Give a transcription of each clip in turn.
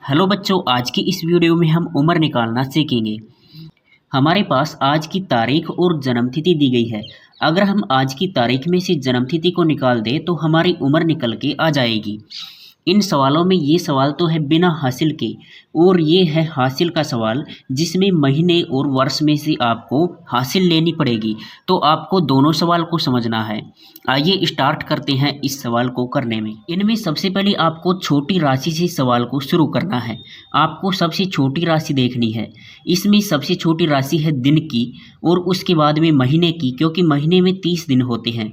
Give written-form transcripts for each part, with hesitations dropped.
Hello बच्चों, आज की इस वीडियो में हम उम्र निकालना सीखेंगे। हमारे पास आज की तारीख और जन्मतिथि दी गई है। अगर हम आज की तारीख में से जन्मतिथि को निकाल दें तो हमारी उम्र निकल के आ जाएगी। इन सवालों में ये सवाल तो है बिना हासिल के, और ये है हासिल का सवाल जिसमें महीने और वर्ष में से आपको हासिल लेनी पड़ेगी। तो आपको दोनों सवाल को समझना है। आइए स्टार्ट करते हैं इस सवाल को करने में। इनमें सबसे पहले आपको छोटी राशि से सवाल को शुरू करना है। आपको सबसे छोटी राशि देखनी है। इसमें सबसे छोटी राशि है दिन की, और उसके बाद में महीने की, क्योंकि महीने में 30 दिन होते हैं,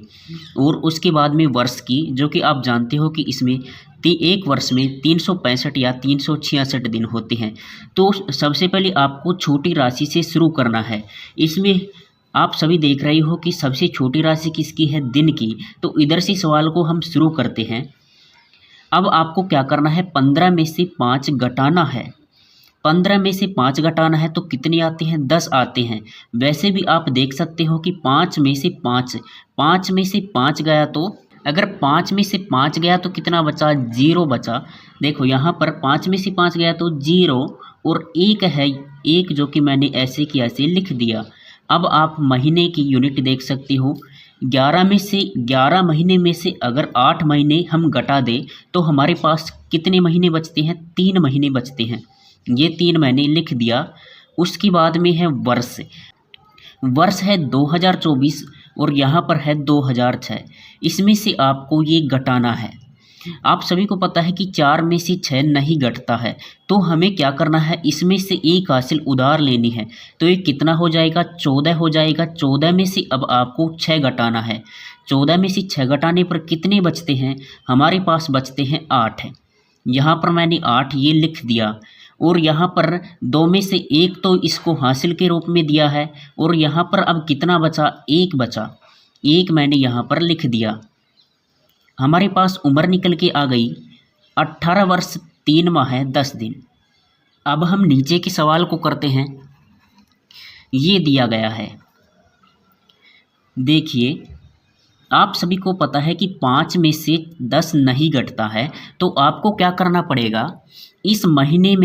और उसके बाद में वर्ष की, जो कि आप जानते हो कि इसमें एक वर्ष में 365 या 366 दिन होते हैं। तो सबसे पहले आपको छोटी राशि से शुरू करना है। इसमें आप सभी देख रहे हो कि सबसे छोटी राशि किसकी है, दिन की। तो इधर से सवाल को हम शुरू करते हैं। अब आपको क्या करना है, 15 में से 5 घटाना है। 15 में से 5 घटाना है तो कितने आते हैं, 10 आते हैं। वैसे भी आप देख सकते हो कि 5 में से 5 गया, तो अगर 5 में से 5 गया तो कितना बचा, 0 बचा। देखो यहाँ पर 5 में से 5 गया तो 0, और एक है, एक जो कि मैंने ऐसे की ऐसे लिख दिया। अब आप महीने की यूनिट देख सकते हो। 11 महीने में से अगर 8 महीने हम घटा दें तो हमारे पास कितने महीने बचते हैं, 3 महीने बचते हैं। ये 3 मैंने लिख दिया। उसके बाद में है वर्ष। वर्ष है 2024 और यहाँ पर है 2006। इसमें से आपको ये घटाना है। आप सभी को पता है कि 4 में से 6 नहीं घटता है, तो हमें क्या करना है, इसमें से एक हासिल उधार लेनी है। तो ये कितना हो जाएगा, 14 हो जाएगा। 14 में से अब आपको 6 घटाना है। 14 में से 6 घटाने पर कितने बचते हैं, हमारे पास बचते हैं 8 है। यहाँ पर मैंने 8 ये लिख दिया, और यहाँ पर 2 में से 1 तो इसको हासिल के रूप में दिया है, और यहाँ पर अब कितना बचा, 1 बचा। 1 मैंने यहाँ पर लिख दिया। हमारे पास उम्र निकल के आ गई 18 वर्ष 3 माह 10 दिन। अब हम नीचे के सवाल को करते हैं। ये दिया गया है, देखिए आप सभी को पता है कि 5 में से 10 नहीं घटता है, तो आपको क्या करना पड़ेगा, इस महीने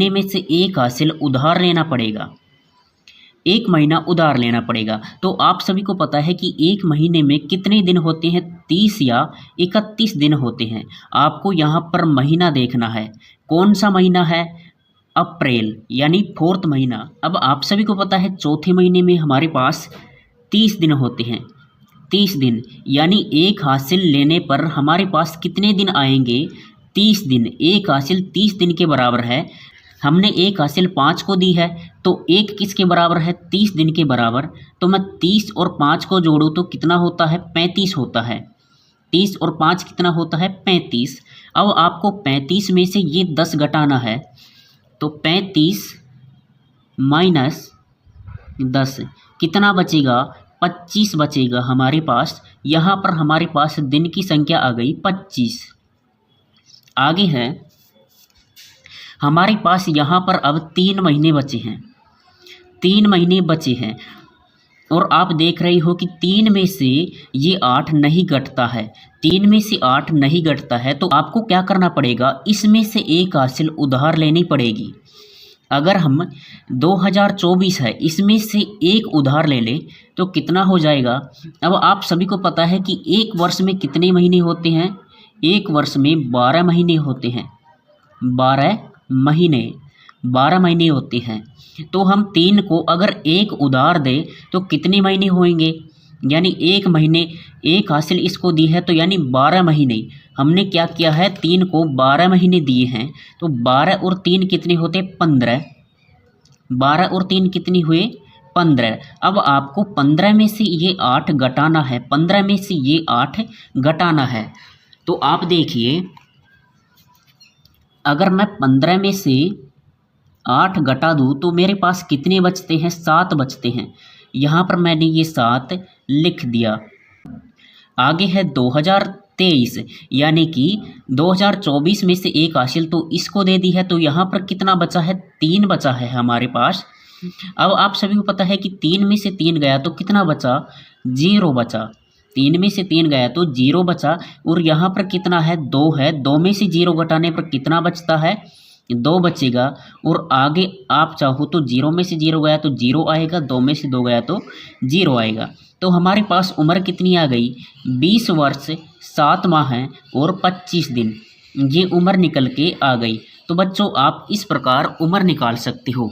में से एक हासिल उधार लेना पड़ेगा। एक महीना उधार लेना पड़ेगा। तो आप सभी को पता है कि एक महीने में कितने दिन होते हैं, 30 या 31 दिन होते हैं। आपको यहाँ पर महीना देखना है। कौन सा महीना है, अप्रैल, यानी 4th महीना। अब आप सभी को पता है चौथे महीने में हमारे पास 30 दिन होते हैं। 30 दिन, यानी एक हासिल लेने पर हमारे पास कितने दिन आएंगे, 30 दिन। एक हासिल 30 दिन के बराबर है। हमने एक हासिल 5 को दी है, तो एक किसके बराबर है, 30 दिन के बराबर। तो मैं 30 और 5 को जोड़ूँ तो कितना होता है, 35 होता है। 30 और 5 कितना होता है, 35। अब आपको 35 में से ये 10 घटाना है, तो 35 माइनस 10 कितना बचेगा, 25 बचेगा हमारे पास। यहाँ पर हमारे पास दिन की संख्या आ गई 25। आगे है हमारे पास यहाँ पर अब 3 महीने बचे हैं। 3 महीने बचे हैं, और आप देख रहे हो कि 3 में से ये 8 नहीं घटता है। 3 में से 8 नहीं घटता है, तो आपको क्या करना पड़ेगा, इसमें से एक हासिल उधार लेनी पड़ेगी। अगर हम 2024 है, इसमें से एक उधार ले लें तो कितना हो जाएगा। अब आप सभी को पता है कि एक वर्ष में कितने महीने होते हैं, एक वर्ष में 12 महीने होते हैं। 12 महीने होते हैं। तो हम 3 को अगर एक उधार दें तो कितने महीने होंगे, यानी एक महीने, एक हासिल इसको दी है, तो यानी 12 महीने। हमने क्या किया है, 3 को 12 महीने दिए हैं, तो 12 और 3 कितने होते, 15। 12 और 3 कितने हुए, 15। अब आपको 15 में से ये 8 घटाना है। 15 में से ये 8 घटाना है। तो आप देखिए, अगर मैं 15 में से 8 घटा दूँ तो मेरे पास कितने बचते हैं, 7 बचते हैं। यहाँ पर मैंने ये 7 लिख दिया। आगे है 2023, यानी कि 2024 में से एक हासिल तो इसको दे दी है, तो यहाँ पर कितना बचा है, 3 बचा है हमारे पास। अब आप सभी को पता है कि 3 में से 3 गया तो कितना बचा, 0 बचा। 3 में से 3 गया तो 0 बचा, और यहाँ पर कितना है, 2 है। 2 में से 0 घटाने पर कितना बचता है, 2 बचेगा। और आगे आप चाहो तो 0 में से 0 गया तो 0 आएगा, 2 में से 2 गया तो 0 आएगा। तो हमारे पास उम्र कितनी आ गई, 20 वर्ष 7 माह हैं और 25 दिन, ये उम्र निकल के आ गई। तो बच्चों आप इस प्रकार उम्र निकाल सकते हो।